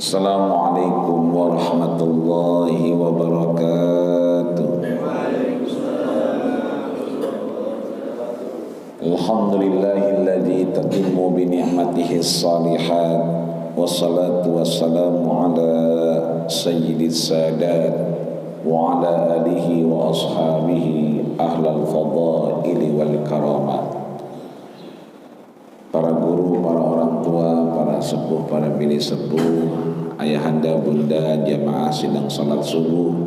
Assalamualaikum warahmatullahi wabarakatuh. Alhamdulillahilladzi tatimmu bi ni'matihi shalihat wassalatu wassalamu ala sayyidis sadat wa ala alihi wa ashabihi ahlal fadaili wal karamat. Para guru, para orang tua, para sepuh, para bini sepuh, ayahanda, bunda, jamaah sidang salat subuh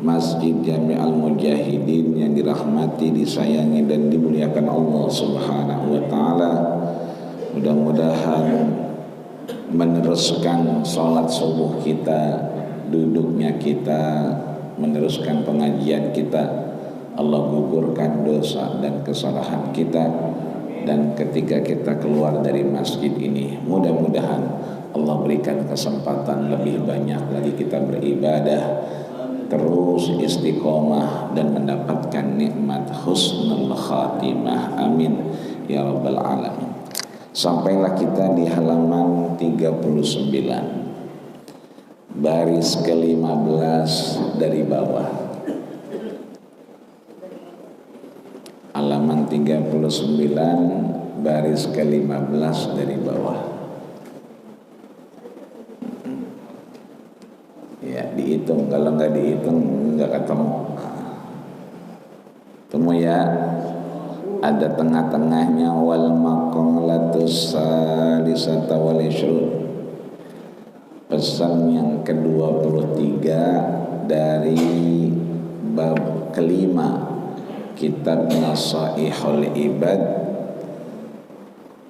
Masjid Jami'al Mujahidin yang dirahmati, disayangi dan dimuliakan Allah Subhanahu wa taala. Mudah-mudahan meneruskan salat subuh kita, duduknya kita, meneruskan pengajian kita, Allah gugurkan dosa dan kesalahan kita. Dan ketika kita keluar dari masjid ini, mudah-mudahan Allah berikan kesempatan lebih banyak lagi kita beribadah, terus istiqomah dan mendapatkan nikmat husnul khatimah. Amin ya rabbal alamin. Sampailah kita di halaman 39, baris ke-15 dari bawah. Halaman 39 baris ke-15 dari bawah. Ya, dihitung, kalau nggak dihitung nggak ketemu. Temu ya. Ada tengah-tengahnya wal maqalatus salisata wal ishrun. Pesan yang ke-23 dari bab kelima Kitab Nasaihul Ibad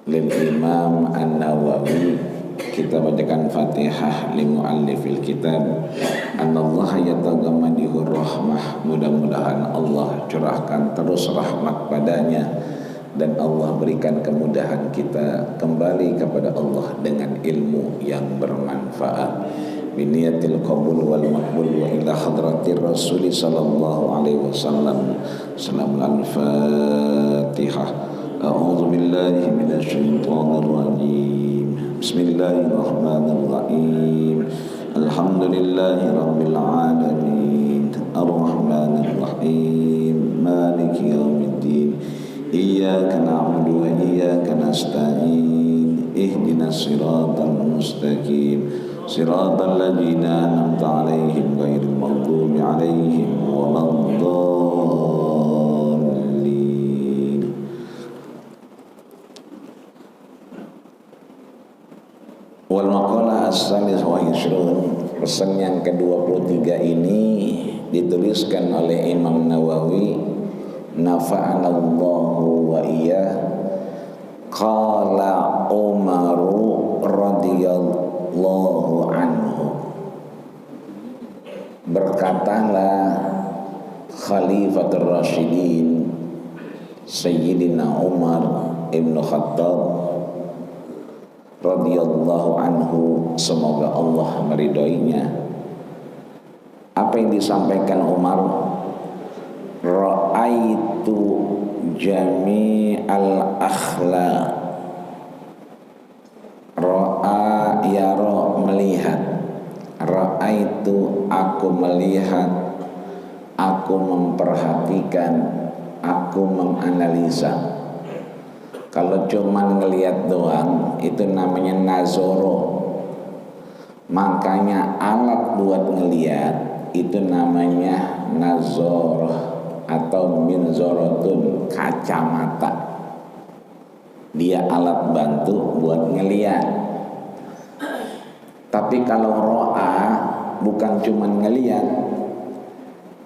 lil Imam An-Nawawi. Kita bacakan Fatihah li muallifil kitab. Anallaha yataghammadihu rahmah. Mudah-mudahan Allah curahkan terus rahmat padanya dan Allah berikan kemudahan kita kembali kepada Allah dengan ilmu yang bermanfaat. Biniyatil qabul wal maqbul wa ila hadratir rasul sallallahu alaihi wasallam. Salam al-Fatihah. A'udzu billahi minasy syaithanir rajim. Bismillahirrahmanirrahim. Alhamdulillahi rabbil alamin. Arrahmanir rahim. Maliki yaumiddin. Iyyaka na'budu wa iyyaka nasta'in. Ihdinas siratal mustaqim. Siratal ladzina an'amta 'alaihim ghairil maghdubi 'alaihim waladdallin. Wal maqalah as-salis wa ishrun. Pesan yang ke-23 ini dituliskan oleh Imam Nawawi, nafa'anallahu wa iyyah. Qala Umaru radhiyallahu anhu. Berkatalah Khalifatur Rasyidin Sayyidina Umar Ibn Khattab radhiyallahu anhu, semoga Allah meridhoinya. Apa yang disampaikan Umar? Ra'aitu jami'al akhlaq. Ra'a yara, melihat. Ra'aitu, aku melihat, aku memperhatikan, aku menganalisa. Kalau cuma ngelihat doang itu namanya nazoro. Makanya alat buat ngelihat itu namanya nazoroh atau minzorotun, kacamata. Dia alat bantu buat ngelihat. Tapi kalau ro'a bukan cuma ngelihat,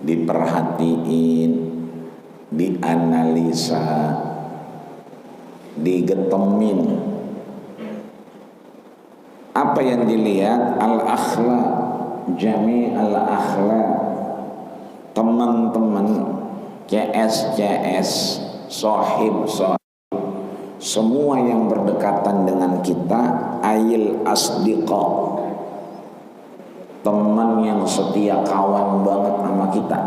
diperhatiin, dianalisa, digetemin. Apa yang dilihat? Al-akhlaq, jami' al-akhlaq, teman-teman, CS, sohib, semua yang berdekatan dengan kita, ayil asdiqa, teman yang setia, kawan banget sama kita.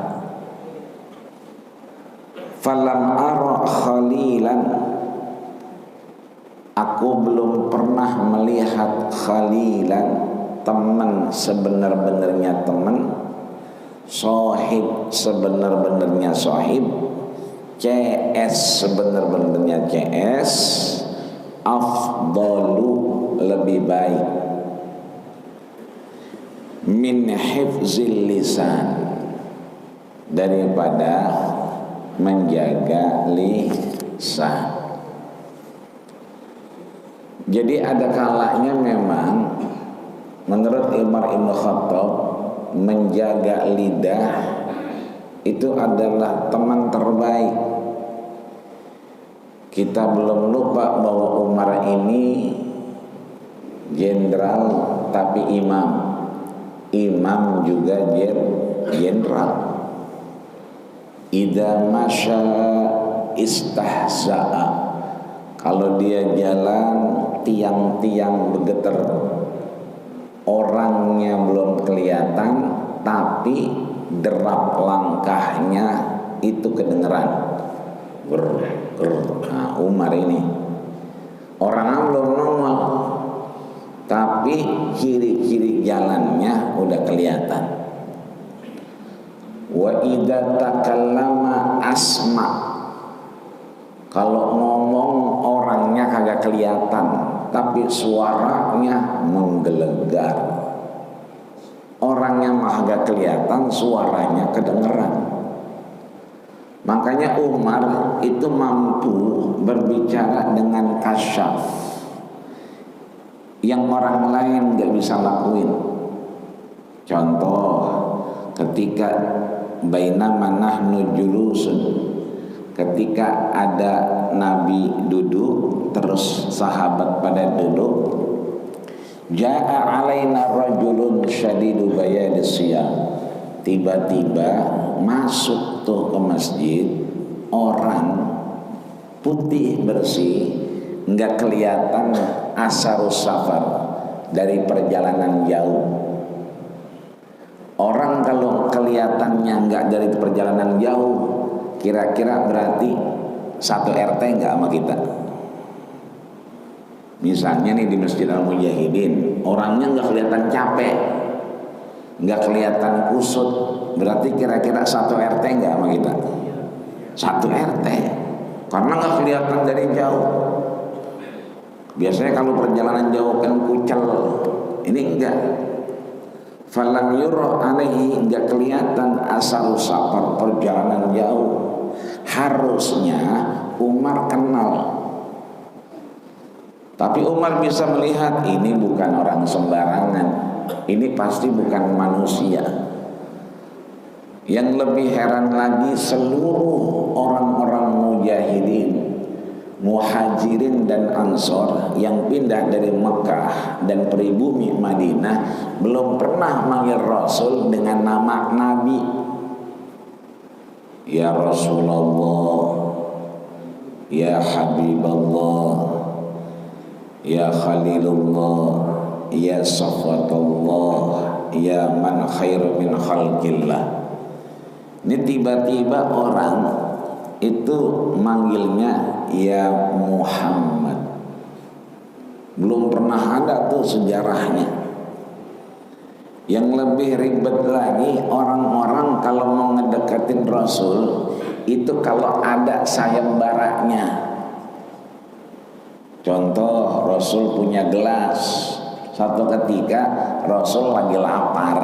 Falam ara khalilan, aku belum pernah melihat khalilan, teman sebenar-benarnya teman, sohib sebenar-benarnya sohib, CS sebenar-benarnya CS, afdalu lebih baik, min hifzil lisan daripada menjaga lisan. Jadi ada kalanya memang menurut Umar Ibn Khattab menjaga lidah itu adalah teman terbaik. Kita belum lupa bahwa Umar ini jenderal tapi imam, imam juga jenderal. Idza masya istahza'a, kalau dia jalan tiang-tiang bergetar, orangnya belum kelihatan tapi derap langkahnya itu kedengeran. Nah, Umar ini orangnya belum nongol tapi ciri-ciri jalannya udah kelihatan. Wa idza takallama asma, kalau ngomong orangnya kagak kelihatan tapi suaranya menggelegar. Orangnya mah kagak kelihatan, suaranya kedengeran. Makanya Umar itu mampu berbicara dengan kasyaf yang orang lain gak bisa lakuin. Contoh, ketika bainama nahnu julusun, ketika ada Nabi duduk terus sahabat pada duduk, ja'a alaina rajulun syadidu bayadis siyam, tiba-tiba masuk tuh ke masjid orang putih bersih, nggak kelihatan asarus safar, dari perjalanan jauh. Orang kalau kelihatannya nggak dari perjalanan jauh, kira-kira berarti satu RT nggak sama kita. Misalnya nih di Masjid Al-Mujahidin, orangnya nggak kelihatan capek, nggak kelihatan kusut, berarti kira-kira satu RT nggak sama kita? Satu RT, karena nggak kelihatan dari jauh. Biasanya kalau perjalanan jauh kan kucel, ini enggak. Falam yura alaihi, enggak kelihatan asal safar, perjalanan jauh. Harusnya Umar kenal, tapi Umar bisa melihat ini bukan orang sembarangan, ini pasti bukan manusia. Yang lebih heran lagi, seluruh orang-orang mujahidin, muhajirin dan ansor yang pindah dari Mekah dan pribumi Madinah belum pernah manggil Rasul dengan nama Nabi. Ya Rasulullah, ya Habiballah, ya Khalilullah, ya Safatullah, ya man khairu min khalqillah. Ini tiba-tiba orang itu manggilnya ya Muhammad. Belum pernah ada tuh sejarahnya. Yang lebih ribet lagi, orang-orang kalau mau ngedekatin Rasul itu kalau ada sayembaranya. Contoh, Rasul punya gelas. Satu ketika Rasul lagi lapar,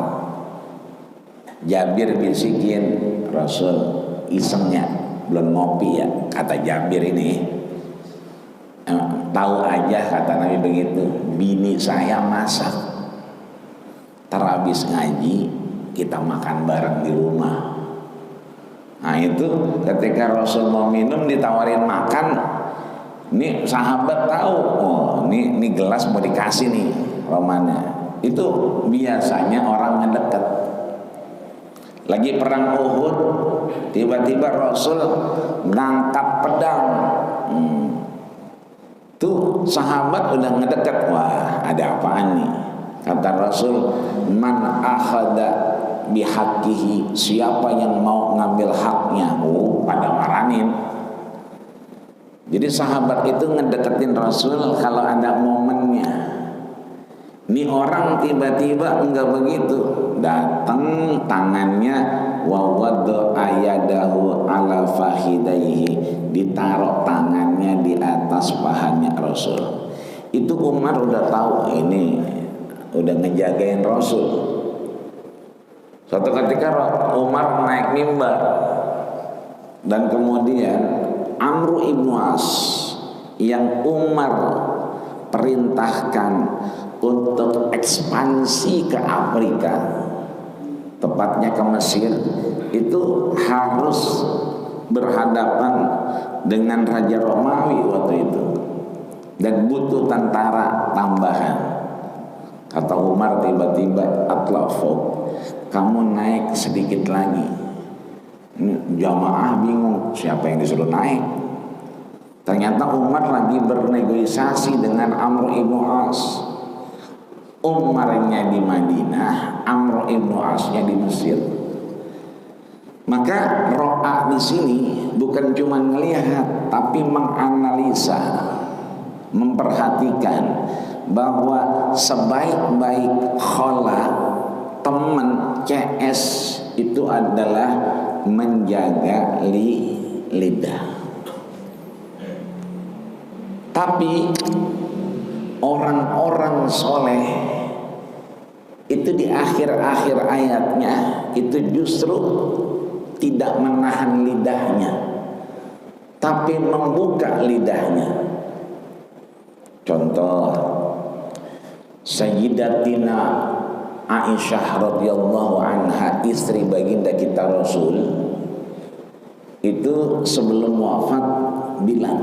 Jabir bisikin Rasul, isengnya belum ngopi ya, kata Jabir ini. Tahu aja kata Nabi begitu, bini saya masak, terhabis ngaji kita makan bareng di rumah. Nah itu ketika Rasul mau minum ditawarin makan, ini sahabat tahu, oh ini gelas mau dikasih nih romannya. Itu biasanya orang ngedeket. Lagi perang Uhud, tiba-tiba Rasul ngangkat pedang. Tuh sahabat udah ngedekat, wah ada apaan nih? Kata Rasul, man akhada bihaqqihi, siapa yang mau ngambil haknya? Oh, pada maranin. Jadi sahabat itu ngedeketin Rasul kalau ada momennya. Ini orang tiba-tiba enggak begitu, datang tangannya wa wadda ayadahu ala fahidaihi, ditaruh tangannya di atas pahanya Rasul. Itu Umar udah tahu ini udah ngejagain Rasul. Suatu ketika Umar naik mimbar dan kemudian Amr ibnu As yang Umar perintahkan untuk ekspansi ke Afrika, tepatnya ke Mesir, itu harus berhadapan dengan Raja Romawi waktu itu dan butuh tentara tambahan. Kata Umar tiba-tiba, atlafuk, kamu naik sedikit lagi. Jamaah bingung siapa yang disuruh naik. Ternyata Umar lagi bernegosiasi dengan Amr ibnu As. Umarnya di Madinah, Amr ibnu Asnya di Mesir. Maka ro'a di sini bukan cuma melihat, tapi menganalisa, memperhatikan bahwa sebaik-baik khola, teman CS itu adalah menjaga lidah. Tapi orang-orang soleh itu di akhir-akhir ayatnya itu justru tidak menahan lidahnya, tapi membuka lidahnya. Contoh, Sayyidatina Aisyah radhiyallahu anha, istri baginda kita Rasul, itu sebelum wafat bilang,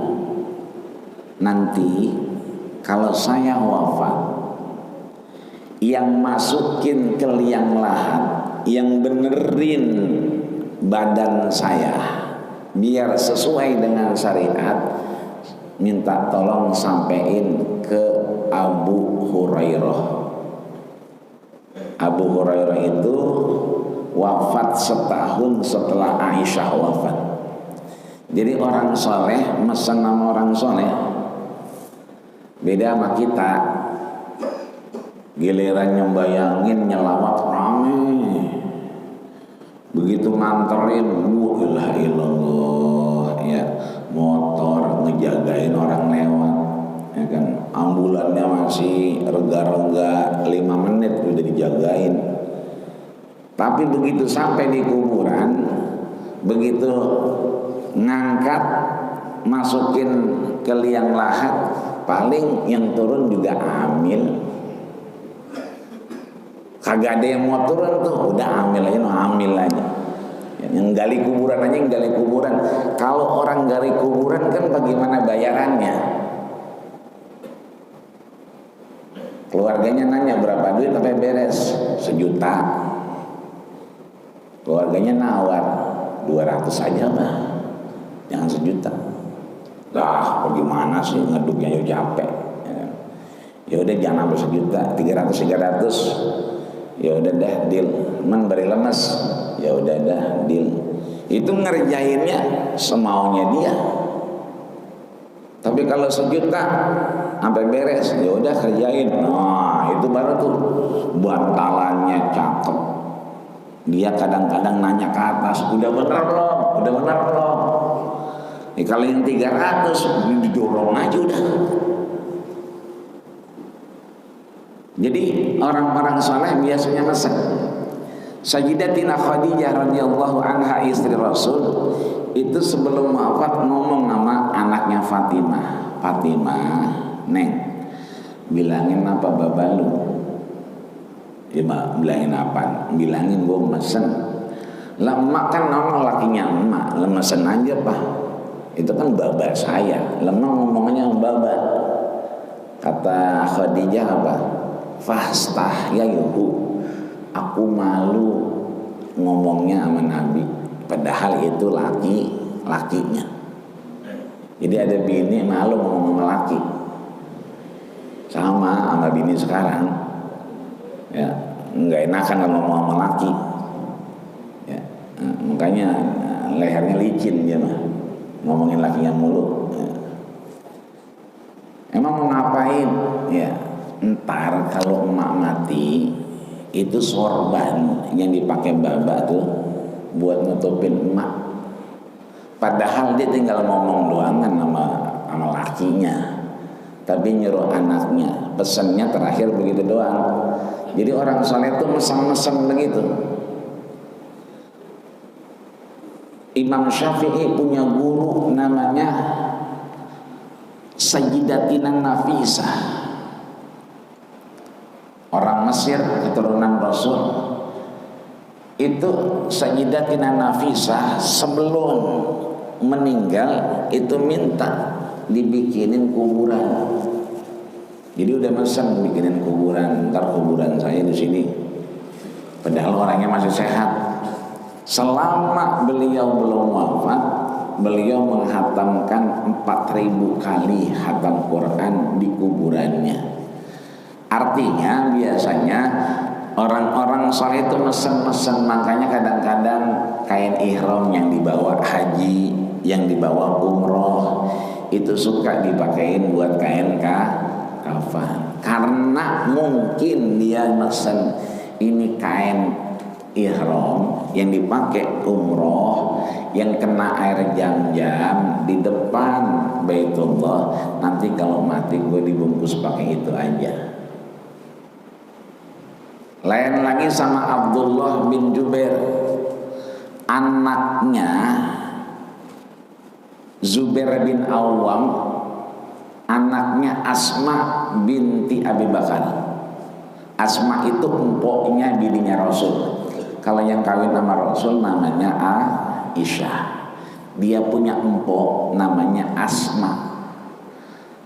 nanti kalau saya wafat, yang masukin ke liang lahat, yang benerin badan saya biar sesuai dengan syariat, minta tolong sampein ke Abu Hurairah. Abu Hurairah itu wafat setahun setelah Aisyah wafat. Jadi orang soleh mesen nama orang soleh. Beda sama kita, giliran nyembayangin nyelawat rame, begitu nganterin la ilaha illallah ya, motor ngejagain orang lewat ya kan, ambulannya masih rega-rega 5 menit udah dijagain. Tapi begitu sampai di kuburan, begitu ngangkat masukin ke liang lahat, paling yang turun juga amil. Kagak ada yang mau turun tuh, udah amil aja, amil aja. Yang gali kuburan aja, yang gali kuburan. Kalau orang gali kuburan kan bagaimana bayarannya? Keluarganya nanya berapa duit sampai beres, 1 juta. Keluarganya nawar 200 aja mah, jangan 1 juta. Lah, bagaimana sih ngeduknya ya capek. Ya udah jangan sampai 1 juta, 300. Ya udah dah deal, men beri lemes. Ya udah dah deal. Itu ngerjainnya semaunya dia. Tapi kalau 1 juta sampai beres, ya udah kerjain. Nah, itu baru tuh bantalannya cakep. Dia kadang-kadang nanya ke atas, udah bener loh, udah bener loh. Kalau yang 300 didorong aja udah. Jadi orang-orang saleh biasanya mesen. Sayyidatina Khadijah radhiyallahu anha, istri Rasul, itu sebelum wafat ngomong nama anaknya Fatimah. Fatimah, Neng, bilangin apa babalu? Ya, bilangin apa? Bilangin gue mesen. Lah emak kan nama lakinya emak, mesen aja pak. Itu kan baba saya. Lemah ngomongnya baba. Kata Khadijah apa? Fastah ya yuhu, aku malu ngomongnya sama Nabi, padahal itu lakinya. Jadi ada bini malu ngomong sama laki, sama bini sekarang ya, nggak enakan kalau ngomong sama laki ya, makanya lehernya licin dia mah, ngomongin lakinya mulu ya. Emang mau ngapain ya, Ntar kalau emak mati, itu sorban yang dipakai baba tuh buat nutupin emak. Padahal dia tinggal ngomong doang kan sama lakinya, tapi nyuruh anaknya. Pesannya terakhir begitu doang. Jadi orang soleh itu mesen-mesen begitu. Imam Syafi'i punya guru namanya Sayyidatina Nafisah, orang Mesir keturunan Rasul. Itu Sayyidatina Nafisah sebelum meninggal itu minta dibikinin kuburan. Jadi udah mesen bikinin kuburan, ntar kuburan saya di sini. Padahal orangnya masih sehat. Selama beliau belum wafat, beliau menghatamkan 4.000 kali hatam Quran di kuburannya. Artinya biasanya orang-orang soleh itu mesen-mesen, makanya kadang-kadang kain ihram yang dibawa haji, yang dibawa umroh itu suka dipakein buat kain kafan. Karena mungkin dia mesen ini kain ihram yang dipakai umroh yang kena air jam-jam di depan Baitullah, nanti kalau mati gue dibungkus pakai itu aja. Lain lagi sama Abdullah bin Jubair, anaknya Zubair bin Awam, anaknya Asma binti Abi Bakar. Asma itu empoknya bininya Rasul. Kalau yang kawin sama Rasul namanya Aisyah. Dia punya empok namanya Asma.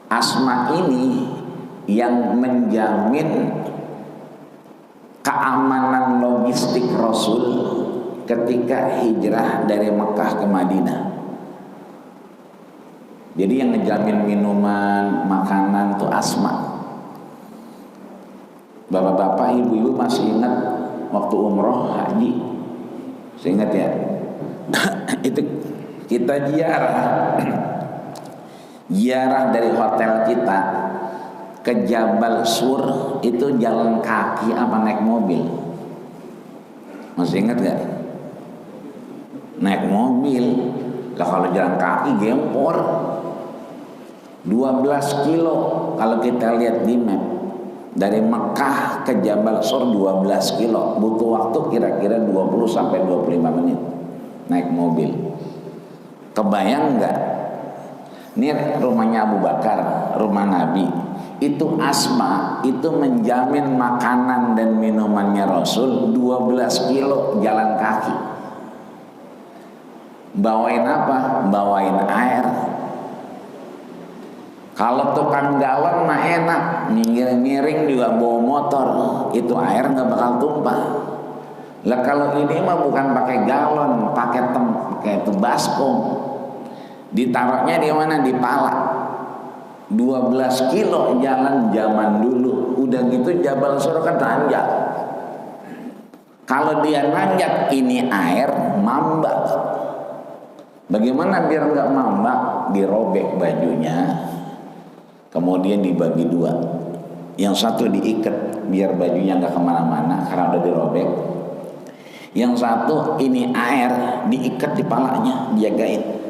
Asma ini yang menjamin keamanan logistik Rasul ketika hijrah dari Mekah ke Madinah. Jadi yang ngejamin minuman, makanan tuh Asma. Bapak-bapak, ibu-ibu masih ingat waktu umroh haji? Saya ingat ya. Itu kita ziarah dari hotel kita ke Jabal Sur, itu jalan kaki apa naik mobil? Masih ingat gak? Naik mobil. Lah kalau jalan kaki gempor 12 kilo kalau kita lihat di map. Dari Mekah ke Jabal Sur 12 kilo, butuh waktu kira-kira 20 sampai 25 menit naik mobil. Kebayang nggak? Ini rumahnya Abu Bakar, rumah Nabi. Itu Asma itu menjamin makanan dan minumannya Rasul 12 kilo jalan kaki. Bawain apa? Bawain air. Kalau tukang galon mah enak, miring juga bawa motor, itu air nggak bakal tumpah. Lah kalau ini mah bukan pakai galon, pakai baskom. Ditaruhnya di mana? Di pala. 12 kilo jalan zaman dulu. Udah gitu Jabal Sur kan nanjak. Kalau dia nanjak, ini air mambak. Bagaimana biar nggak mambak? Dirobek bajunya, kemudian dibagi dua. Yang satu diikat biar bajunya nggak kemana-mana karena udah dirobek. Yang satu ini air diikat di palanya, dijagain.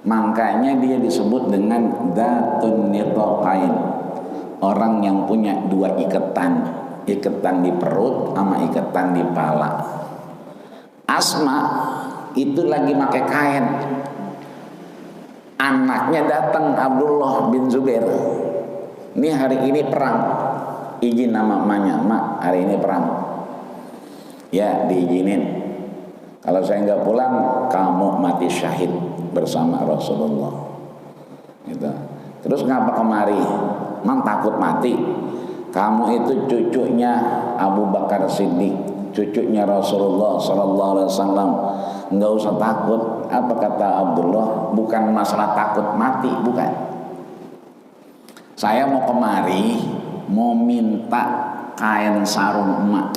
Makanya dia disebut dengan dzatun nitaqain, orang yang punya dua ikatan, ikatan di perut sama ikatan di pala. Asma itu lagi pakai kain. Anaknya datang, Abdullah bin Zubair. Ini hari ini perang. Izin nama emaknya, mak hari ini perang. Ya diizinin. Kalau saya nggak pulang, kamu mati syahid bersama Rasulullah. Gitu. Terus ngapa kemari? Mang takut mati. Kamu itu cucunya Abu Bakar Siddiq, cucunya Rasulullah Sallallahu Alaihi Wasallam. Nggak usah takut. Apa kata Abdullah? Bukan masalah takut mati, bukan. Saya mau kemari, mau minta kain sarung emak.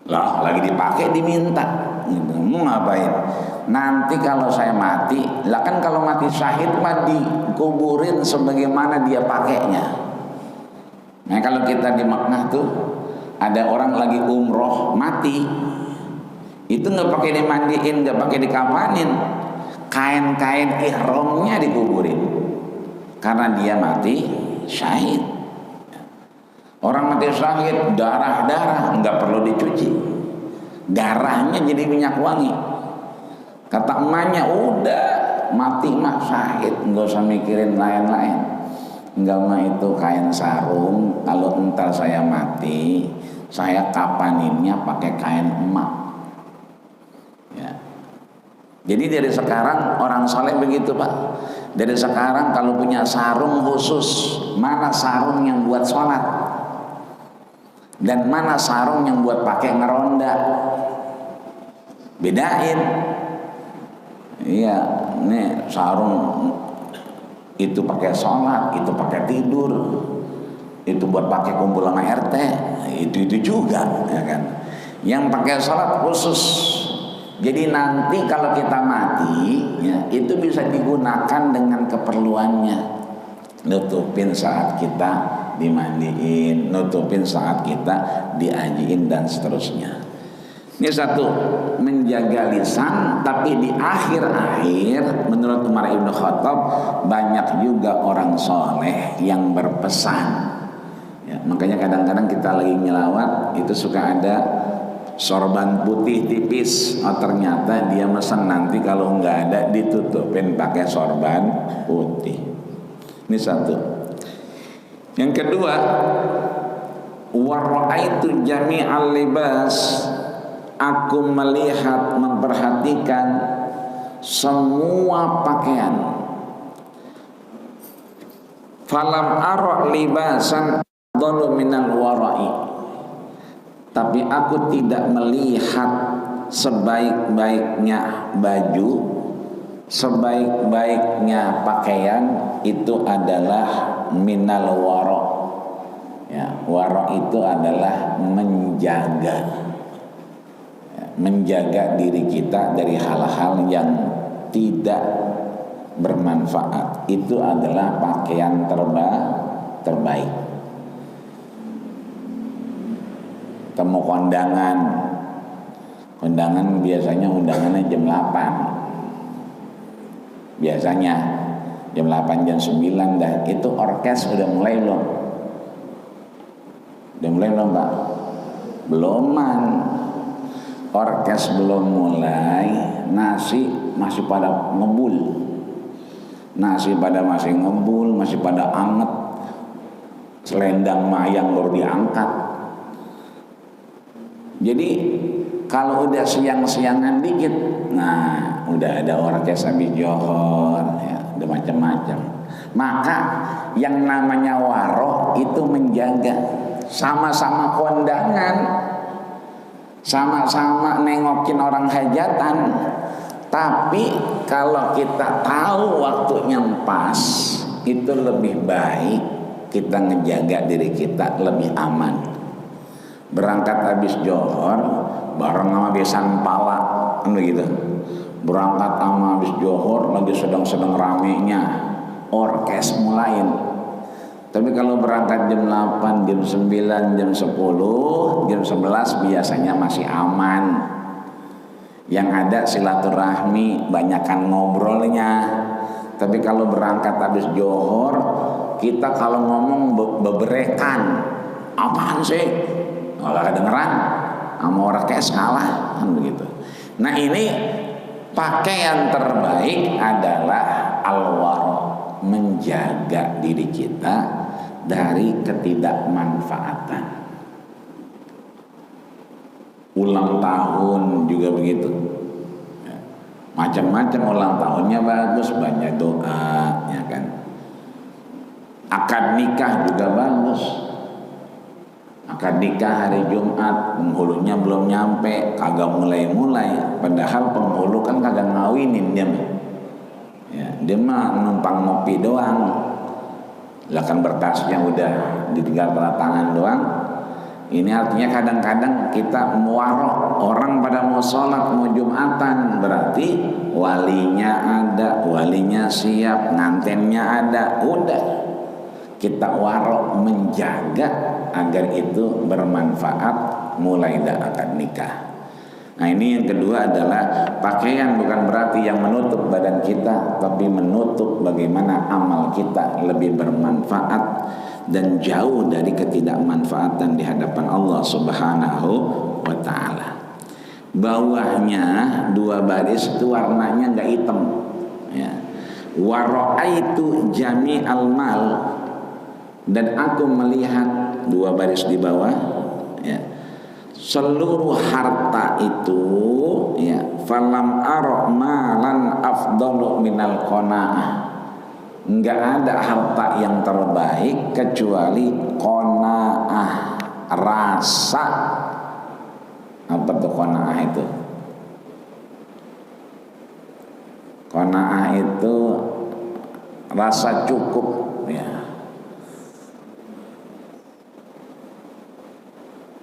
Lah lagi dipakai diminta. Gitu. Mau ngapain? Nanti kalau saya mati, lah kan kalau mati syahid mah dikuburin sebagaimana dia pakainya. Nah kalau kita di Mekah tuh ada orang lagi umroh mati, itu nggak pakai dimandiin, nggak pakai dikafanin, kain-kain ihramnya dikuburin karena dia mati syahid. Orang mati syahid darah-darah nggak perlu dicuci, darahnya jadi minyak wangi. Kata emaknya, udah mati mah syahid, nggak usah mikirin lain-lain. Enggak mah itu kain sarung, kalau entar saya mati, saya kapaninnya pakai kain emak. Ya. Jadi dari sekarang orang soleh begitu Pak. Dari sekarang kalau punya sarung khusus, mana sarung yang buat sholat dan mana sarung yang buat pakai ngeronda, bedain. Iya, nih sarung itu pakai sholat, itu pakai tidur, itu buat pakai kumpul sama RT, itu juga, ya kan? Yang pakai sholat khusus. Jadi nanti kalau kita mati, ya, itu bisa digunakan dengan keperluannya. Nutupin saat kita dimandiin, nutupin saat kita diajiin dan seterusnya. Ini satu, menjaga lisan. Tapi di akhir-akhir menurut Umar Ibn Khattab banyak juga orang soleh yang berpesan ya, makanya kadang-kadang kita lagi nyelawat itu suka ada sorban putih tipis. Oh ternyata dia mesen nanti kalau nggak ada ditutupin pakai sorban putih. Ini satu. Yang kedua, wara'aitu jami'al libas, aku melihat, memperhatikan semua pakaian. Falam ara libasan afdalu minal wara'i, tapi aku tidak melihat sebaik-baiknya baju, sebaik-baiknya pakaian itu adalah minal wara. Ya, wara itu adalah menjaga diri kita dari hal-hal yang tidak bermanfaat. Itu adalah pakaian terbaik. Temu kondangan biasanya undangannya jam 8, biasanya jam 8 jam 9 dah. Itu orkes udah mulai belum? Udah mulai belum Pak? Beloman. Orkes belum mulai, nasi masih pada ngebul, masih pada anget, selendang mayang baru diangkat. Jadi kalau udah siang-siangan dikit, nah udah ada orkes habis johor, ya, udah macam-macam. Maka yang namanya waroh itu menjaga, sama-sama kondangan, sama-sama nengokin orang hajatan. Tapi kalau kita tahu waktunya pas, itu lebih baik kita ngejaga diri kita lebih aman. Berangkat habis johor bareng sama besan pala, kan begitu. Berangkat sama habis johor lagi sedang ramenya, orkes mulain. Tapi kalau berangkat jam 8, jam 9, jam 10, jam 11 biasanya masih aman. Yang ada silaturahmi, banyakan ngobrolnya. Tapi kalau berangkat habis johor, kita kalau ngomong beberekan, apaan sih? Nggak kedengeran, sama orkes kalah, kan begitu. Nah ini pakaian terbaik adalah al-wara, menjaga diri kita dari ketidakmanfaatan. Ulang tahun juga begitu, macam-macam ulang tahunnya bagus, banyak doa, ya kan. Akad nikah juga bagus. Akad nikah hari Jumat, penghulunya belum nyampe, kagak mulai-mulai. Padahal penghulu kan kagak ngawinin dia. Ya, dia mah numpang ngopi doang. Lah kan berkasnya udah ditinggal tanda tangan doang. Ini artinya kadang-kadang kita muarok, orang pada mau sholat, mau Jumatan, berarti walinya ada, walinya siap, ngantennya ada, udah. kita warok menjaga agar itu bermanfaat mulai akad nikah. Nah ini yang kedua adalah pakaian bukan berarti yang menutup badan kita, tapi menutup bagaimana amal kita lebih bermanfaat dan jauh dari ketidakmanfaatan di hadapan Allah Subhanahu wa ta'ala. Bawahnya 2 baris itu warnanya enggak hitam ya. Wa ra'aitu jami'al mal, dan aku melihat 2 baris di bawah ya, seluruh harta itu ya, falam ara malan afdalu minal qanaah. Enggak ada harta yang terbaik kecuali qanaah, rasa. Apa tuh qanaah itu? Qanaah itu rasa cukup ya,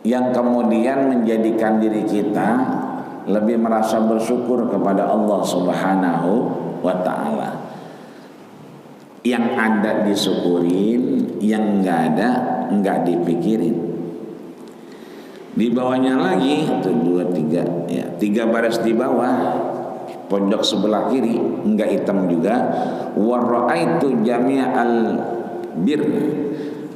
yang kemudian menjadikan diri kita lebih merasa bersyukur kepada Allah Subhanahu wa ta'ala. Yang ada disyukurin, yang enggak ada enggak dipikirin. Di bawahnya lagi itu 2, 3 ya, 3 baris di bawah pojok sebelah kiri enggak hitam juga, wa ra'aitu jami'al bir,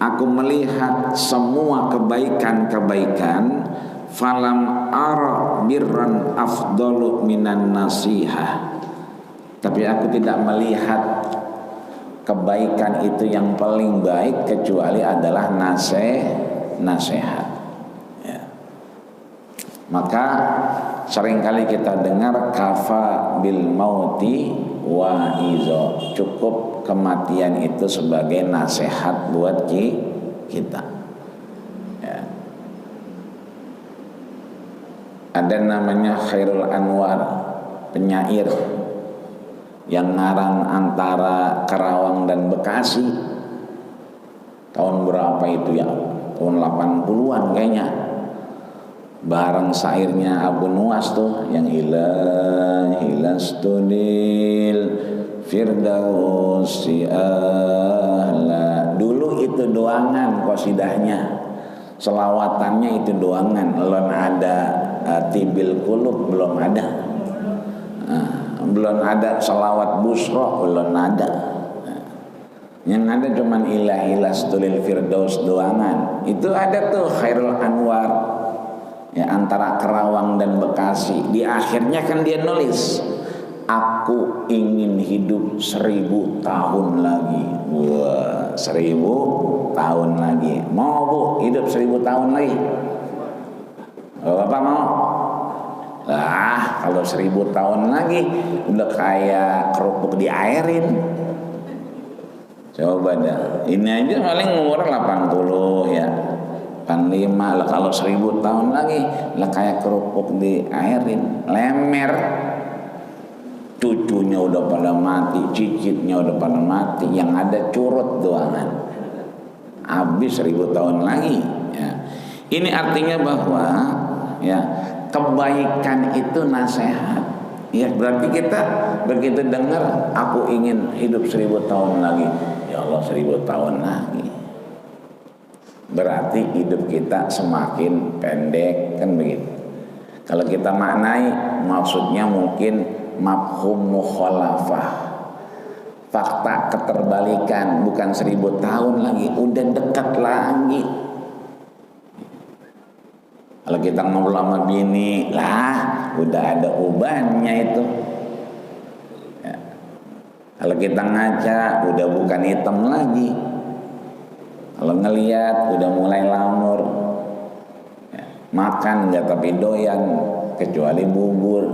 aku melihat semua kebaikan-kebaikan, falam ara birran afdalu minan nasihah, tapi aku tidak melihat kebaikan itu yang paling baik kecuali adalah nasihat ya. Maka seringkali kita dengar kafa bil mauti wa izo, cukup kematian itu sebagai nasihat buat kita ya. Ada namanya Khairul Anwar, penyair yang ngarang antara Karawang dan Bekasi. Tahun berapa itu ya? Tahun 80-an kayaknya. Bareng syairnya Abu Nuwas tuh yang ilahi lastudil firdausi ahla. Dulu itu doangan qasidahnya, selawatannya itu doangan. Belum ada tibil kulub, belum ada. Belum ada salawat busroh, belum ada. Yang ada cuman ilahi lastudil firdaus doangan. Itu ada tuh Khairul Anwar ya, antara Karawang dan Bekasi. Di akhirnya kan dia nulis, aku ingin hidup 1000 tahun lagi. Wah, 1000 tahun lagi. Mau Bu hidup 1000 tahun lagi? Bapak mau? Lah, kalau 1000 tahun lagi udah kayak kerupuk diairin. Coba dah. Ini aja paling umur 80 ya. 85 lah, kalau 1000 tahun lagi lah kayak kerupuk diairin, lemer. Cucunya udah pada mati, cicitnya udah pada mati, yang ada curut doangan. Habis 1000 tahun lagi ya. Ini artinya bahwa ya, kebaikan itu nasihat ya. Berarti kita begitu dengar aku ingin hidup 1000 tahun lagi, ya Allah 1000 tahun lagi, berarti hidup kita semakin pendek kan begitu. Kalau kita maknai maksudnya mungkin mafhum mukhalafah, fakta keterbalikan, bukan 1000 tahun lagi, udah dekat lagi. Kalau kita ngobrol sama bini lah, udah ada ubannya itu ya. Kalau kita ngaca udah bukan hitam lagi. Kalau ngelihat udah mulai lamur ya. Makan enggak tapi doyan, kecuali bubur.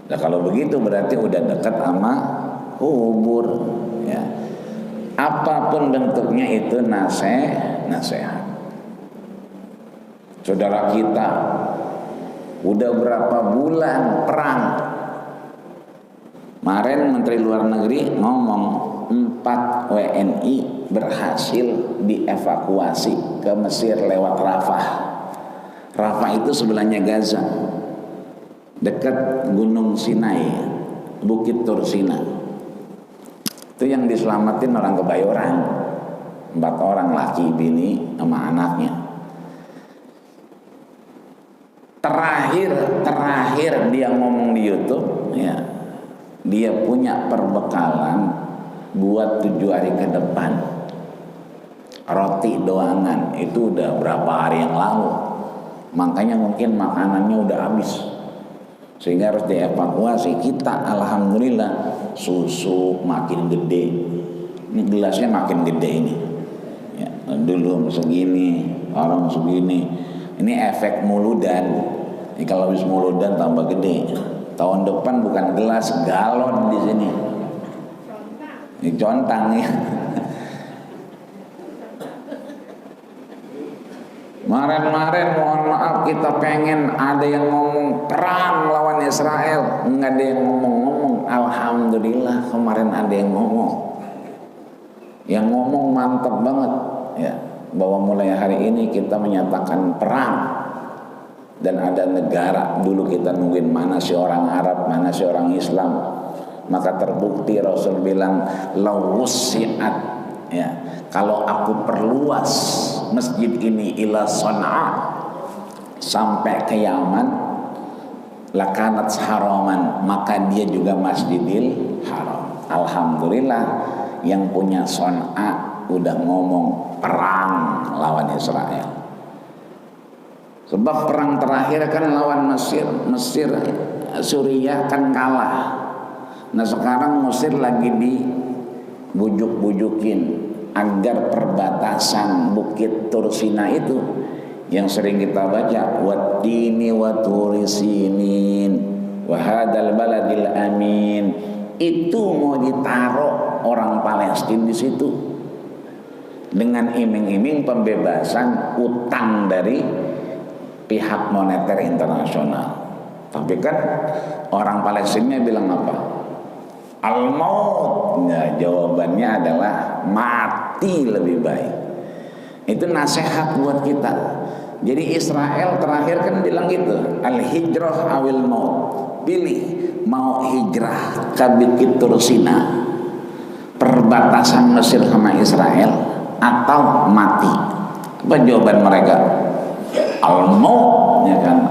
Nah kalau begitu berarti udah dekat sama kubur ya. Apapun bentuknya itu nasihat. Saudara kita udah berapa bulan perang. Kemarin Menteri Luar Negeri ngomong 4 WNI berhasil dievakuasi ke Mesir lewat Rafah. Rafah itu sebelahnya Gaza, dekat Gunung Sinai, Bukit Tursina. Itu yang diselamatin orang Kebayoran 4 orang, laki, bini, sama anaknya. Terakhir dia ngomong di YouTube, ya, dia punya perbekalan buat 7 hari ke depan. Roti doangan itu udah berapa hari yang lalu, makanya mungkin makanannya udah habis, sehingga harus dievakuasi. Kita alhamdulillah susu makin gede, ini gelasnya makin gede ini. Ya, dulu segini, orang segini. Ini efek muludan. Ini kalau habis muludan tambah gede. Tahun depan bukan gelas, galon di sini. Ini contang ya. Kemarin mohon maaf kita pengen ada yang ngomong perang lawan Israel, nggak ada yang ngomong-ngomong. Alhamdulillah kemarin ada yang ngomong. Yang ngomong mantap banget ya, bahwa mulai hari ini kita menyatakan perang. Dan ada negara, dulu kita nungguin mana si orang Arab, mana si orang Islam, maka terbukti Rasul bilang lawusiat, ya, kalau aku perluas masjid ini ila Sana'a sampai ke Yaman, lakanat haraman, maka dia juga Masjidil Haram. Alhamdulillah yang punya Sana'a udah ngomong perang lawan Israel. Sebab perang terakhir kan lawan Mesir, Suriah kan kalah. Nah sekarang Mesir lagi dibujuk-bujukin agar perbatasan Bukit Tursina itu yang sering kita baca, wattini wa turisinin wa hadzal baladil amin, itu mau ditaruh orang Palestina di situ dengan iming-iming pembebasan utang dari pihak moneter internasional. Tapi kan orang Palestina bilang apa? Al-maut. Nah, jawabannya adalah mati lebih baik. Itu nasihat buat kita. Jadi Israel terakhir kan bilang gitu, al-hijrah awil maut. Pilih mau hijrah ke Bukit Tursina, perbatasan Mesir sama Israel, atau mati. Apa jawaban mereka? Al-maut, ya kan,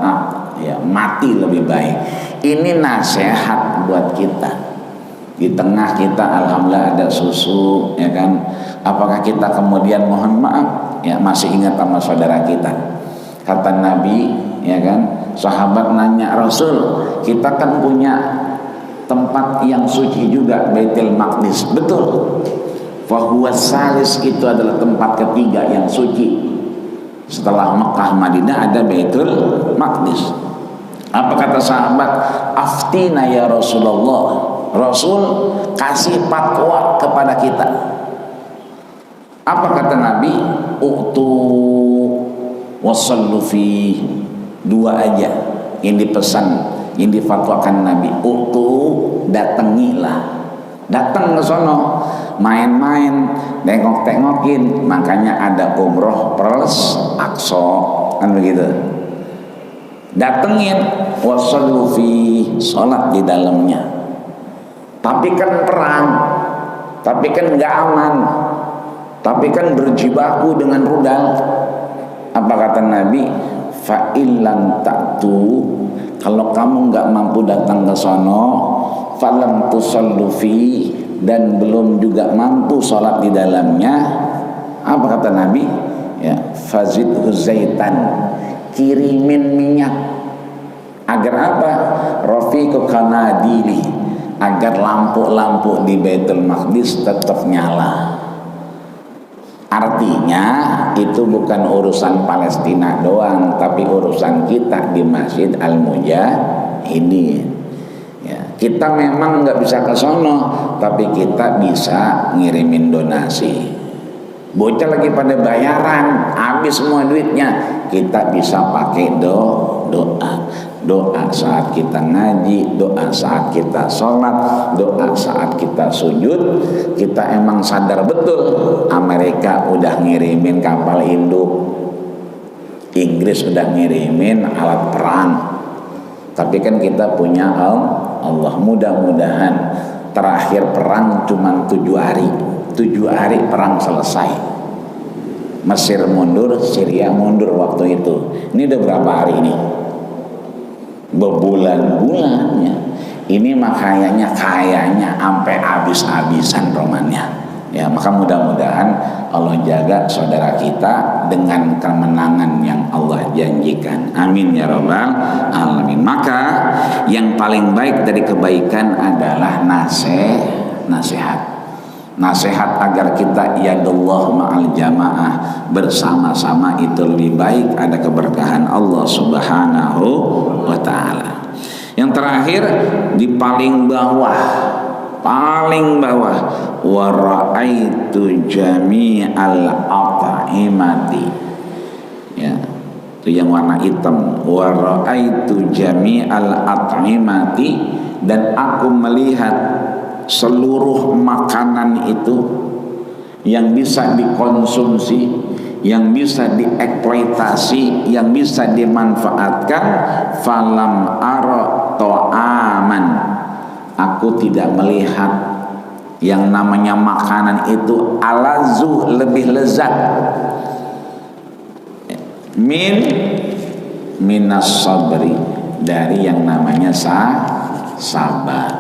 ya mati lebih baik. Ini nasihat buat kita. Di tengah kita alhamdulillah ada susu, ya kan. Apakah kita kemudian mohon maaf ya masih ingat sama saudara kita? Kata Nabi, ya kan, sahabat nanya Rasul, kita kan punya tempat yang suci juga, Baitul Maqdis. Betul. Fahuwas salis, itu adalah tempat ketiga yang suci. Setelah Mekah Madinah ada Baitul Maqdis. Apa kata sahabat? Aftina ya Rasulullah. Rasul kasih fatwa kepada kita. Apa kata Nabi? U'tu wasallu fi. 2 aja yang dipesan, yang difatwakan Nabi. U'tu, datangilah. Datang ke sono, main-main, tengok-tengokin. Makanya ada umroh plus Aqsa, kan begitu. Datengin, wasallu fi, sholat di dalamnya. Tapi kan perang, tapi kan nggak aman, tapi kan berjibaku dengan rudal. Apa kata Nabi? Fa illam ta'tu, kalau kamu nggak mampu datang ke sono, falam tusallu fi, dan belum juga mampu sholat di dalamnya. Apa kata Nabi? Ya, fazid huzaitan, kirimin minyak. Agar apa? Rafiqu kanadili, agar lampu-lampu di Baitul Maqdis tetap nyala. Artinya itu bukan urusan Palestina doang, tapi urusan kita di Masjid Al-Mujahidin. Ya, kita memang nggak bisa ke sono, tapi kita bisa ngirimin donasi. Bocah lagi pada bayaran, habis semua duitnya, kita bisa pakai doa saat kita ngaji, doa saat kita sholat, doa saat kita sujud. Kita emang sadar betul Amerika udah ngirimin kapal induk, Inggris udah ngirimin alat perang, tapi kan kita punya Allah. Mudah-mudahan terakhir perang cuma 7 hari, 7 hari perang selesai. Mesir mundur, Syria mundur waktu itu. Ini udah berapa hari ini? Berbulan-bulannya. Ini makanya kayaknya sampai habis-habisan romannya. Ya, maka mudah-mudahan Allah jaga saudara kita dengan kemenangan yang Allah janjikan. Amin ya rabbal alamin. Maka yang paling baik dari kebaikan adalah nasihat. Nasihat agar kita yadullah ma'al jamaah, bersama-sama itu lebih baik, ada keberkahan Allah subhanahu wa ta'ala. Yang terakhir di paling bawah wa ra'aitu jami'al at'imati, ya, itu yang warna hitam. Wa ra'aitu jami'al at'imati, dan aku melihat seluruh makanan itu yang bisa dikonsumsi, yang bisa dieksploitasi, yang bisa dimanfaatkan. Falam ara ta'aman, aku tidak melihat yang namanya makanan itu alazu, lebih lezat, minas sabri, dari yang namanya sabar.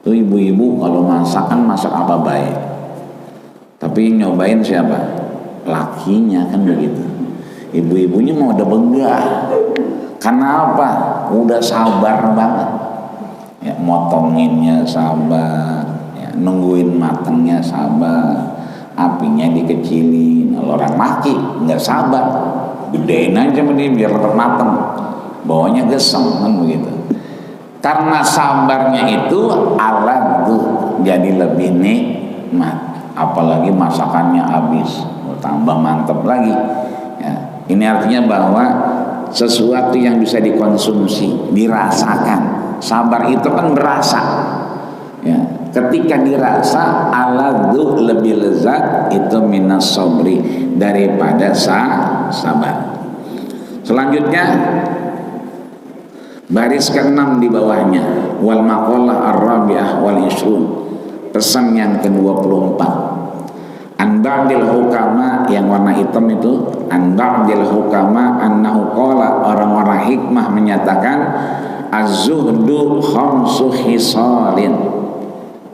Tuh ibu-ibu kalau masak kan masak apa baik, tapi yang nyobain siapa? Lakinya, kan begitu. Ibu-ibunya mau udah begah. Karena apa? Udah sabar banget. Ya, motonginnya sabar, ya, nungguin matangnya sabar, apinya dikecilin. Kalau orang laki nggak sabar, gedein aja dia biar tetap matang, bawahnya gesem, kan begitu. Karena sabarnya itu alat tuh jadi lebih nikmat, apalagi masakannya habis, tambah mantap lagi. Ya, ini artinya bahwa sesuatu yang bisa dikonsumsi, dirasakan. Sabar itu kan berasa. Ya, ketika dirasa aladhu, lebih lezat itu minas sabri, daripada sabar. Selanjutnya baris ke-6 di bawahnya, wal maqalah ar-rabi'ah wal ishrun, pesan yang ke-24. An ba'dil hukama, yang warna hitam itu, an ba'dil hukama annahu qala, orang-orang hikmah menyatakan az-zuhdu khamsu khisalin,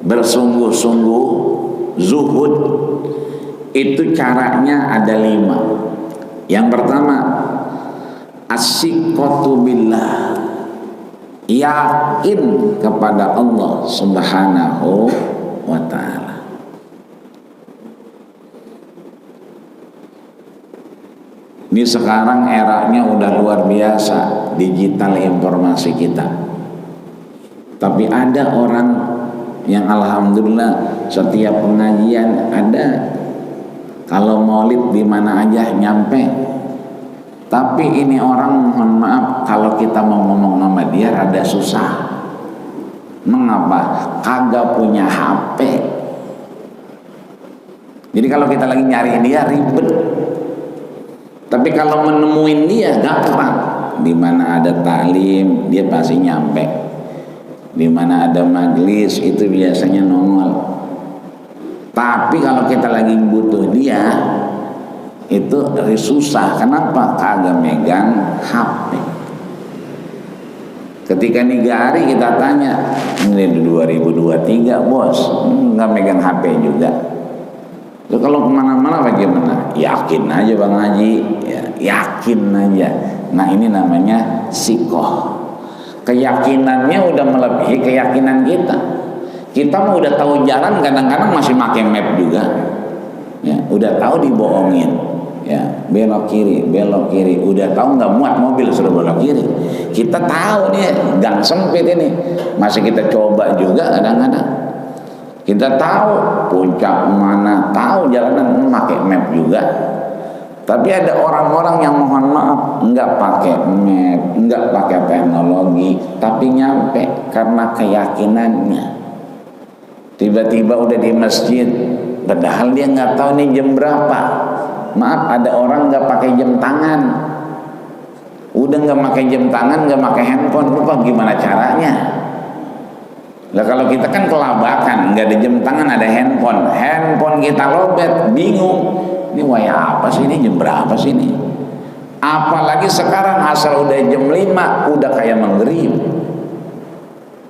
bersungguh-sungguh zuhud itu caranya ada 5. Yang pertama as-siqatu billah, yakin kepada Allah subhanahu wa ta'ala. Ini sekarang eranya udah luar biasa, digital informasi kita. Tapi ada orang yang alhamdulillah setiap pengajian ada, kalau maulid di mana aja nyampe. Tapi ini orang, mohon maaf, kalau kita mau ngomong sama dia rada susah. Mengapa? Kagak punya HP. Jadi kalau kita lagi nyari dia ribet. Tapi kalau menemuin dia gampang. Di mana ada taklim dia pasti nyampe. Di mana ada majelis itu biasanya nongol. Tapi kalau kita lagi butuh dia, itu susah. Kenapa? Kagak megang HP. Ketika Nigari kita tanya, ini 2023 bos, nggak megang HP juga. Lalu kalau kemana-mana bagaimana? Yakin aja Bang Haji, ya, yakin aja. Nah ini namanya sikoh. Keyakinannya udah melebihi keyakinan kita. Kita mau udah tahu jalan, kadang-kadang masih pakai map juga. Ya, udah tahu dibohongin. Ya, belok kiri, udah tahu nggak muat mobil suruh belok kiri. Kita tahu nih gang sempit ini, masih kita coba juga kadang-kadang. Kita tahu puncak mana, tahu jalanan, pakai map juga. Tapi ada orang-orang yang mohon maaf nggak pakai map, nggak pakai teknologi, tapi nyampe karena keyakinannya. Tiba-tiba udah di masjid, padahal dia nggak tahu nih jam berapa. Maaf, ada orang nggak pakai jam tangan, udah nggak pakai jam tangan, nggak pakai handphone, lupa gimana caranya. Lah kalau kita kan kelabakan, nggak ada jam tangan, ada handphone kita lobet, bingung. Ini waya apa sih ini, jam berapa sih ini? Apalagi sekarang asal udah jam 5 udah kayak maghrib.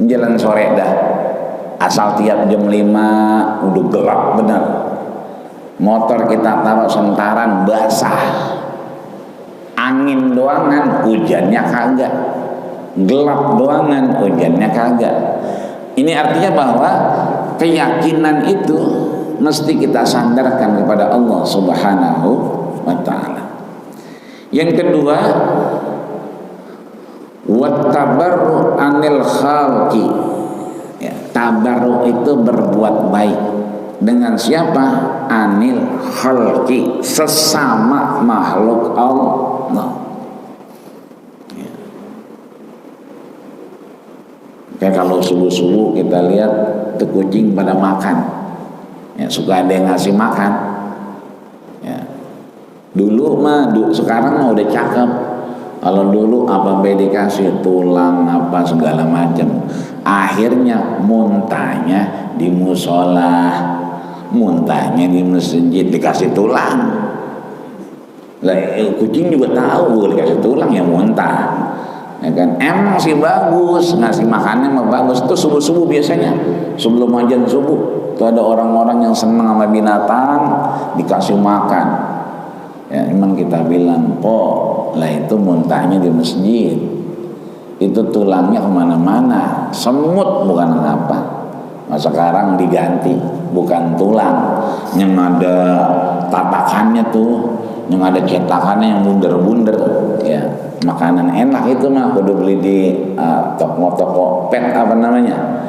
Jalan sore dah. Asal tiap jam 5 udah gelap benar. Motor kita taruh sentaran basah. Angin doangan, hujannya kagak. Gelap doangan, hujannya kagak. Ini artinya bahwa keyakinan itu mesti kita sandarkan kepada Allah Subhanahu wa ta'ala. Yang kedua, wattabarru anil khalqi. Ya, tabarru itu berbuat baik dengan siapa? Anil khalqi, sesama makhluk Allah. Kayak kalau subuh-subuh kita lihat tuh kucing pada makan, ya, suka ada yang ngasih makan. Ya. Dulu mah, sekarang mah udah cakep. Kalau dulu apa dikasih tulang apa segala macam, akhirnya muntahnya di musola, muntahnya di masjid dikasih tulang. Lah kucing juga tahu dikasih tulang ya muntah. Ya kan? Emang sih bagus, ngasih makannya mah bagus. Itu subuh-subuh biasanya, sebelum azan subuh itu ada orang-orang yang senang sama binatang dikasih makan. Ya, emang kita bilang, lah itu muntahnya di masjid, itu tulangnya kemana-mana, semut bukan apa. Nah, sekarang diganti, bukan tulang, yang ada tatakannya tuh, yang ada cetakannya yang bunder-bunder, ya. Makanan enak itu mah kudu beli di toko-toko pet apa namanya.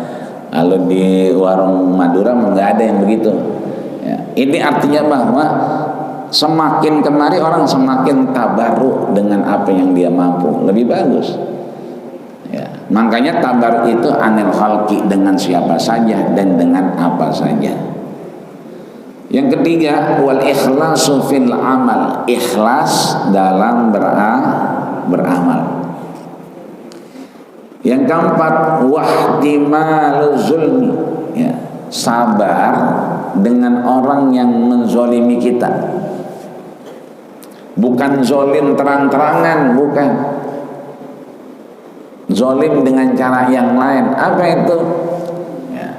Kalau di warung Madura nggak ada yang begitu. Ya. Ini artinya bahwa semakin kemari orang semakin tabarruk dengan apa yang dia mampu, lebih bagus. Ya. Makanya tabarruk itu anil khalqi, dengan siapa saja dan dengan apa saja. Yang ketiga, wal ikhlasu fil amal, ikhlas dalam beramal. Yang keempat, wahtimalu zulmi, ya, sabar dengan orang yang menzolimi kita. Bukan zolim terang-terangan, bukan. Zolim dengan cara yang lain. Apa itu? Ya,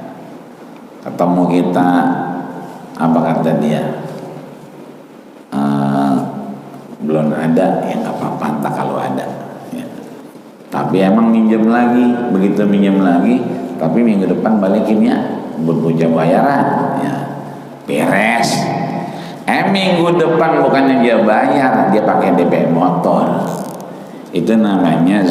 ketemu kita, apa kata dia? Belum ada, ya nggak apa-apa, entah kalau ada. Ya. Tapi emang minjem lagi, begitu minjem lagi, tapi minggu depan balikinnya berpuja bayaran, ya. Beres. Minggu depan bukannya dia bayar, dia pakai DP motor. Itu namanya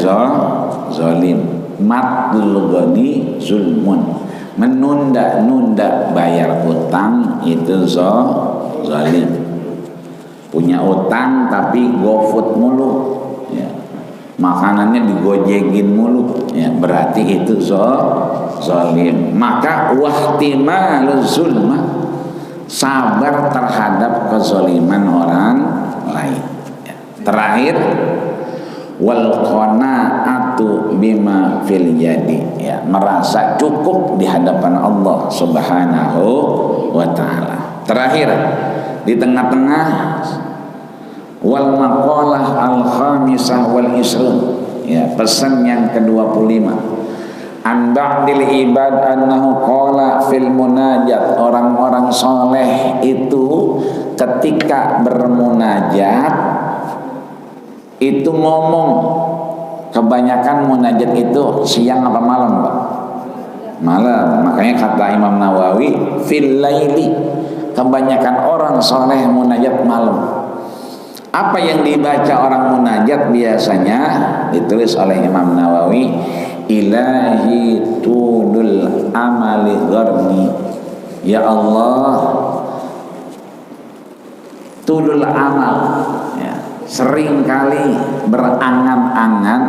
zolim. Matlul ghani zulmun. Menunda-nunda bayar utang itu zolim. Punya utang tapi GoFood mulu, ya. Makanannya digojekin mulu, ya. Berarti itu zolim. Maka wahtimalul zulma, sabar terhadap kezoliman orang lain. Ya. Terakhir, wal qanaatu bima fil yadi, ya, merasa cukup di hadapan Allah Subhanahu wa ta'ala. Terakhir, di tengah-tengah, wal maqalah al khamisah wal isrun, ya, pesan yang ke-25, an ba'dil ibad annahu qala fil munajat, orang-orang soleh itu ketika bermunajat itu ngomong. Kebanyakan munajat itu siang apa malam, Pak? Malam. Makanya kata Imam Nawawi fil laili, kebanyakan orang soleh munajat malam. Apa yang dibaca orang munajat biasanya ditulis oleh Imam Nawawi, ilahi tudul amali gharni, ya Allah tudul amal, ya, seringkali berangan-angan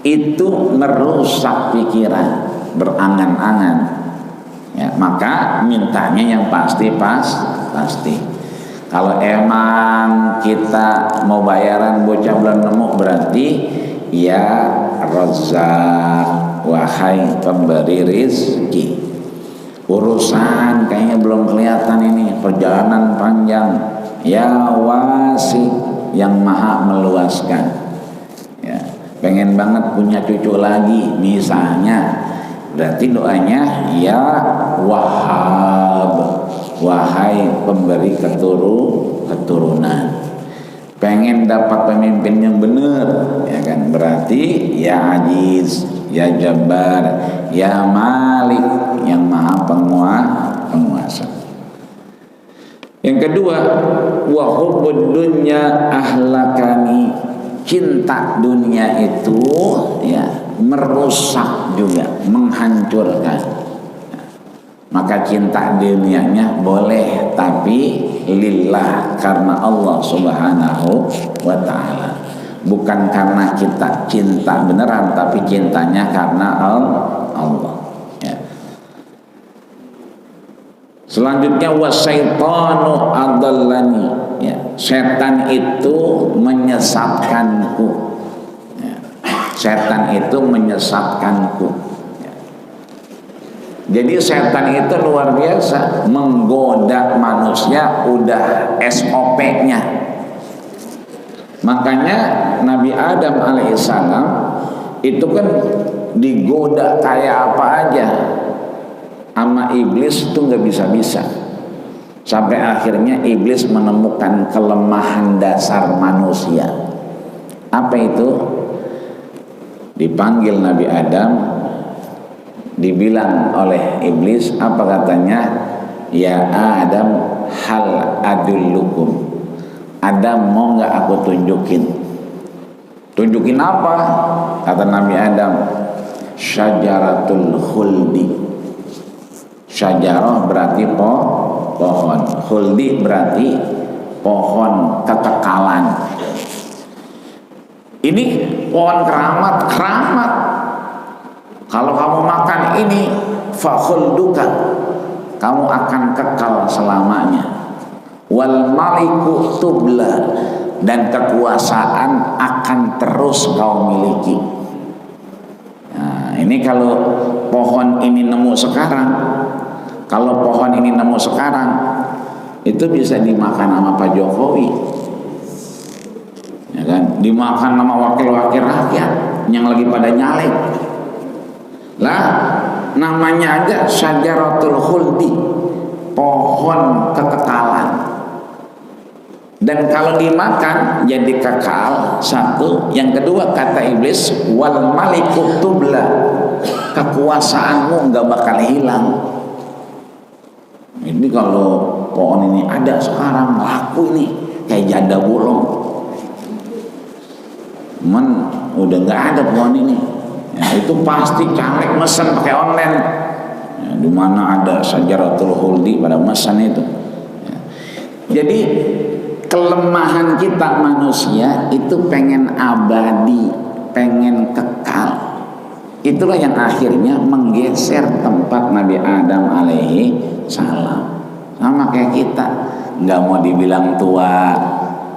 itu merusak pikiran, berangan-angan, ya, maka mintanya yang pasti. Kalau emang kita mau bayaran bocah belum nemu, berarti ya Razzaq, wahai wahai pemberi rizki. Urusan kayaknya belum kelihatan ini, perjalanan panjang. Ya wasi, yang maha meluaskan. Ya, pengen banget punya cucu lagi misalnya, berarti doanya ya Wahhab, wahai pemberi keturunan. Pengen dapat pemimpin yang benar, ya kan, berarti ya Aziz, ya Jabbar, ya Malik, yang maha penguasa. Yang kedua, wa hubbud dunya ahlakani, cinta dunia itu ya merusak juga, menghancurkan. Maka cinta dunianya boleh, tapi lillah, karena Allah Subhanahu wa ta'ala. Bukan karena kita cinta beneran, tapi cintanya karena Allah. Ya. Selanjutnya wasyaitanu adallani, ya, setan itu menyesatkanku. Ya. Setan itu menyesatkanku. Jadi setan itu luar biasa, menggoda manusia, udah SOP-nya. Makanya Nabi Adam alaihissalam itu kan digoda kayak apa aja sama iblis, itu nggak bisa-bisa. Sampai akhirnya iblis menemukan kelemahan dasar manusia. Apa itu? Dipanggil Nabi Adam, dibilang oleh iblis, apa katanya? Ya Adam, hal adullukum. Adam, mau nggak aku tunjukin? Tunjukin apa? Kata Nabi Adam, syajaratul khuldi. Syajarah berarti pohon, khuldi berarti pohon kekekalan. Ini pohon keramat. Kalau kamu makan ini, fakhulduka, kamu akan kekal selamanya. Wal maliku tubla, dan kekuasaan akan terus kau miliki. Nah, ini kalau pohon ini nemu sekarang, itu bisa dimakan sama Pak Jokowi, ya kan? Dimakan sama wakil-wakil rakyat yang lagi pada nyalek. Lah, namanya aja syajaratul khuldi, pohon kekekalan. Dan kalau dimakan jadi kekal, satu. Yang kedua, kata iblis, wal maliku tubla, kekuasaanmu nggak bakal hilang. Ini kalau pohon ini ada sekarang, laku ini kayak janda bolong. Udah nggak ada pohon ini. Ya, itu pasti caleg mesen pakai online. Ya, di mana ada syajaratul khuldi pada mesen itu. Ya. Jadi kelemahan kita manusia itu pengen abadi, pengen kekal. Itulah yang akhirnya menggeser tempat Nabi Adam alaihi salam. Sama kayak kita, nggak mau dibilang tua,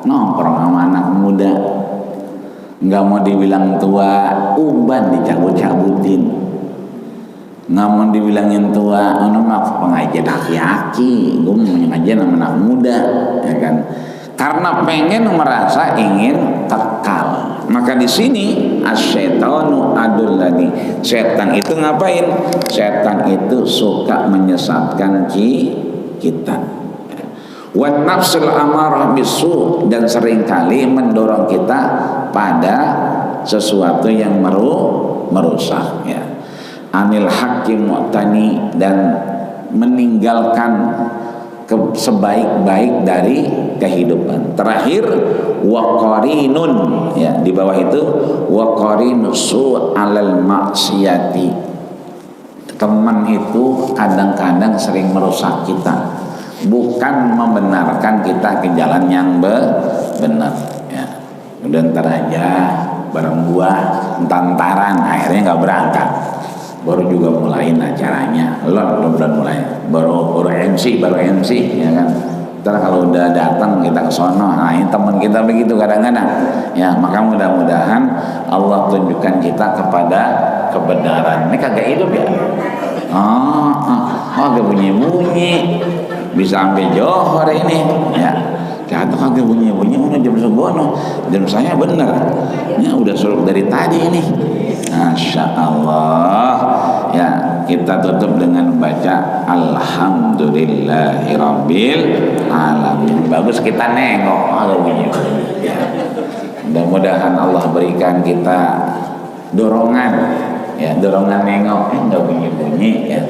nongkrong sama anak muda. Nggak mau dibilang tua, uban dicabut-cabutin. Nggak mau dibilangin tua, pengajian aki-aki, gue mau ngajian sama anak muda, ya kan? Karena pengen merasa ingin kekal. Maka di sini asyaitanu adullani, setan itu ngapain? Setan itu suka menyesatkan kita. Wan nafsul amarah bisu, dan seringkali mendorong kita pada sesuatu yang merusak, ya. Anil hakim mu'tani, dan meninggalkan sebaik-baik dari kehidupan. Terakhir, waqarinun, ya, di bawah itu waqarinusu alal maksiyati. Teman itu kadang-kadang sering merusak kita, bukan membenarkan kita ke jalan yang benar, ya. Udah ntar aja, bareng gua entar-entaran, akhirnya nggak berangkat. Baru juga mulain acaranya, belum mulai, baru MC, ya kan. Ntar kalau udah datang kita ke sono, nah ini teman kita begitu kadang-kadang, ya. Maka mudah-mudahan Allah tunjukkan kita kepada kebenaran. Ini kagak hidup ya. Kagak bunyi-bunyi. Bisa sampai johor ini ya. Kata kagak bunyi-bunyi udah jam segono. Jam saya bener. Ya udah suruh dari tadi ini. Masya Allah. Ya, kita tutup dengan baca Alhamdulillahirabbil alamin. Bagus kita nengok kalau bunyi. Ya. Mudah-mudahan Allah berikan kita dorongan, ya, dorongan nengok, enggak bunyi-bunyi, ya,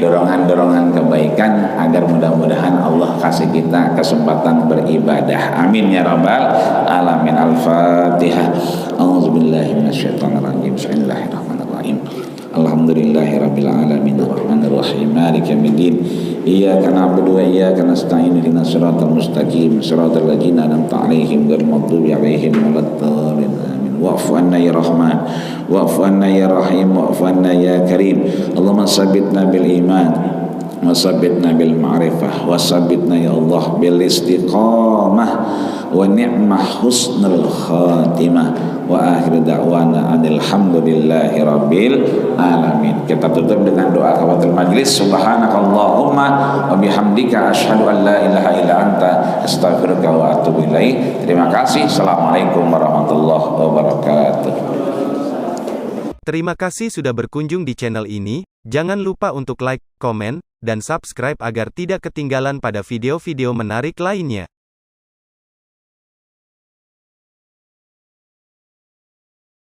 dorongan kebaikan agar mudah-mudahan Allah kasih kita kesempatan beribadah. Amin ya rabbal alamin. Al-Fatihah. A'udzubillahi minasyaitonirrajim. Bismillahirrahmanirrahim. Alhamdulillahirabbil alamin arrahmanir rahim maliki yaumiddin. Iyyaka na'budu wa iyyaka nasta'in ihdinas siratal mustaqim siratal ladzina an'amta 'alaihim ghairil maghdubi 'alaihim waladdallin. Wa'fu anna ya Rahman, wa'fu anna ya Rahim, wa'fu anna ya Karim. Allahumma sabbitna bil iman, wa sabbitna bil ma'rifah, wa sabbitna ya Allah bil istiqamah, wa ni'mah husnul khatimah, wa akhir da'wana alhamdulillahi rabbil alamin. Kita tutup dengan doa kafatul majlis. Subhanakallahumma wa bihamdika asyhadu an la ilaha illa anta astaghfiruka wa atubu ilaik. Terima kasih. Assalamualaikum warahmatullahi wabarakatuh. Terima kasih sudah berkunjung di channel ini. Jangan lupa untuk like, komen, dan subscribe agar tidak ketinggalan pada video-video menarik lainnya.